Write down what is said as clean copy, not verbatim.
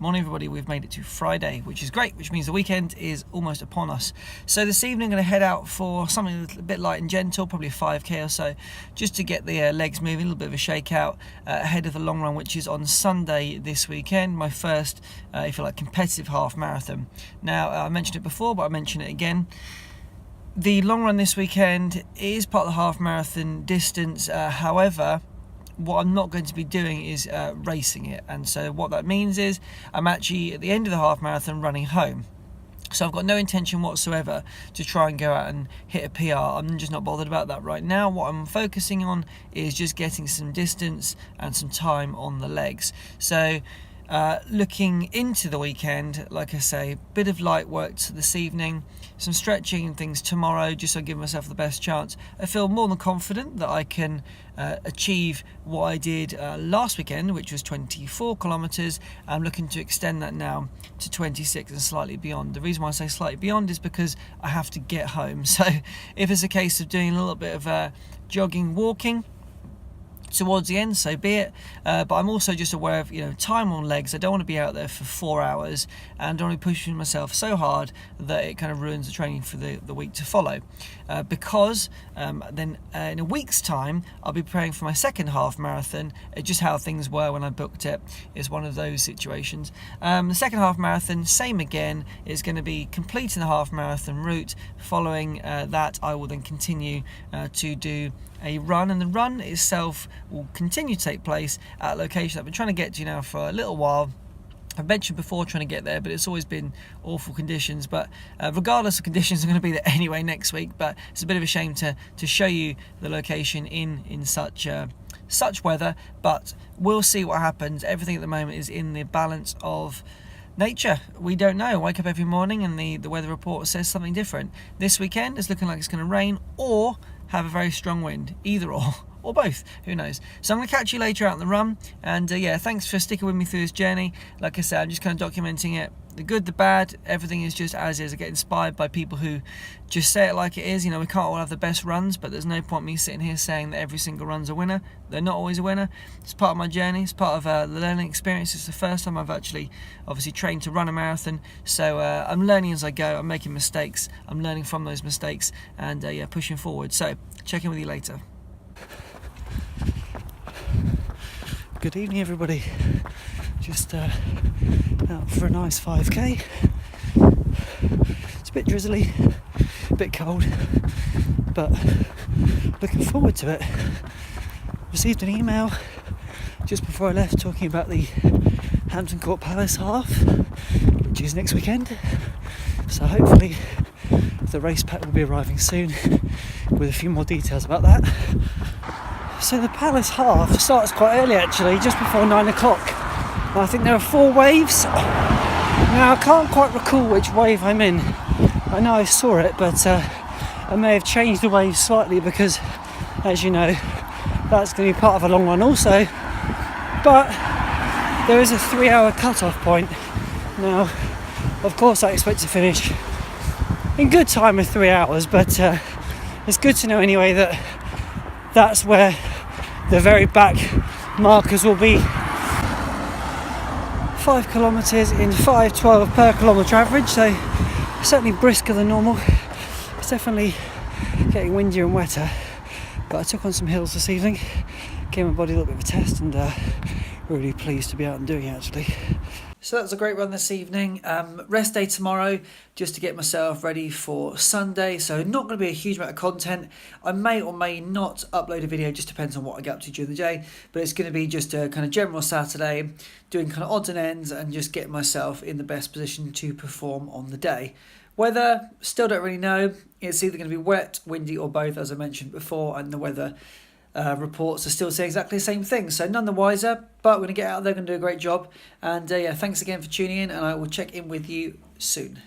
Morning everybody, we've made it to Friday, which is great, which means the weekend is almost upon us. So this evening I'm going to head out for something a bit light and gentle, probably a 5k or so, just to get the legs moving, a little bit of a shakeout ahead of the long run, which is on Sunday this weekend, my first, if you like, competitive half marathon. Now, I mentioned it before, but I'll mention it again. The long run this weekend is part of the half marathon distance, however, what I'm not going to be doing is racing it, and so what that means is I'm actually at the end of the half marathon running home. So I've got no intention whatsoever to try and go out and hit a PR. I'm just not bothered about that right now. What I'm focusing on is just getting some distance and some time on the legs. So looking into the weekend, like I say, bit of light work this evening, some stretching and things tomorrow, just so I give myself the best chance. I feel more than confident that I can achieve what I did last weekend, which was 24 kilometers. I'm looking to extend that now to 26 and slightly beyond. The reason why I say slightly beyond is because I have to get home. So if it's a case of doing a little bit of jogging, walking towards the end, so be it, but I'm also just aware of time on legs. I don't want to be out there for 4 hours and don't want to be pushing myself so hard that it kind of ruins the training for the week to follow, because then in a week's time I'll be preparing for my second half marathon. Just how things were when I booked it is one of those situations. The second half marathon, same again, is going to be completing the half marathon route. Following that, I will then continue to do a run, and the run itself will continue to take place at a location I've been trying to get to now for a little while. I've mentioned before trying to get there, but it's always been awful conditions. But regardless of conditions, I'm going to be there anyway next week. But it's a bit of a shame to show you the location in such weather. But we'll see what happens. Everything at the moment is in the balance of nature. We don't know. I wake up every morning and the weather report says something different. This weekend it's looking like it's going to rain or have a very strong wind, either or both, who knows. So I'm going to catch you later out on the run, and yeah, thanks for sticking with me through this journey. Like I said, I'm just kind of documenting it, the good, the bad, everything is just as is. I get inspired by people who just say it like it is. We can't all have the best runs, but there's no point me sitting here saying that every single run's a winner. They're not always a winner. It's part of my journey, it's part of the learning experience. It's the first time I've actually obviously trained to run a marathon, so I'm learning as I go. I'm making mistakes, I'm learning from those mistakes, and yeah, pushing forward. So check in with you later. Good evening everybody, just out for a nice 5k. It's a bit drizzly, a bit cold, but looking forward to it. Received an email just before I left talking about the Hampton Court Palace half, which is next weekend, so hopefully the race pack will be arriving soon with a few more details about that. So the Palace half starts quite early actually, just before 9 o'clock. I think there are 4 waves. Now I can't quite recall which wave I'm in. I know I saw it, but I may have changed the wave slightly because, as you know, that's going to be part of a long run also. But there is a 3-hour cut-off point. Now, of course I expect to finish in good time with 3 hours, but it's good to know anyway that that's where the very back markers will be. 5 kilometres in 5:12 per kilometre average, so certainly brisker than normal. It's definitely getting windier and wetter, but I took on some hills this evening, gave my body a little bit of a test, and really pleased to be out and doing it actually. So that was a great run this evening. Rest day tomorrow, just to get myself ready for Sunday. So not going to be a huge amount of content. I may or may not upload a video, just depends on what I get up to during the day. But it's going to be just a kind of general Saturday, doing kind of odds and ends and just getting myself in the best position to perform on the day. Weather, still don't really know. It's either going to be wet, windy or both, as I mentioned before, and the weather reports are still saying exactly the same thing, so none the wiser, but we're going to get out there, going to do a great job, and yeah, thanks again for tuning in, and I will check in with you soon.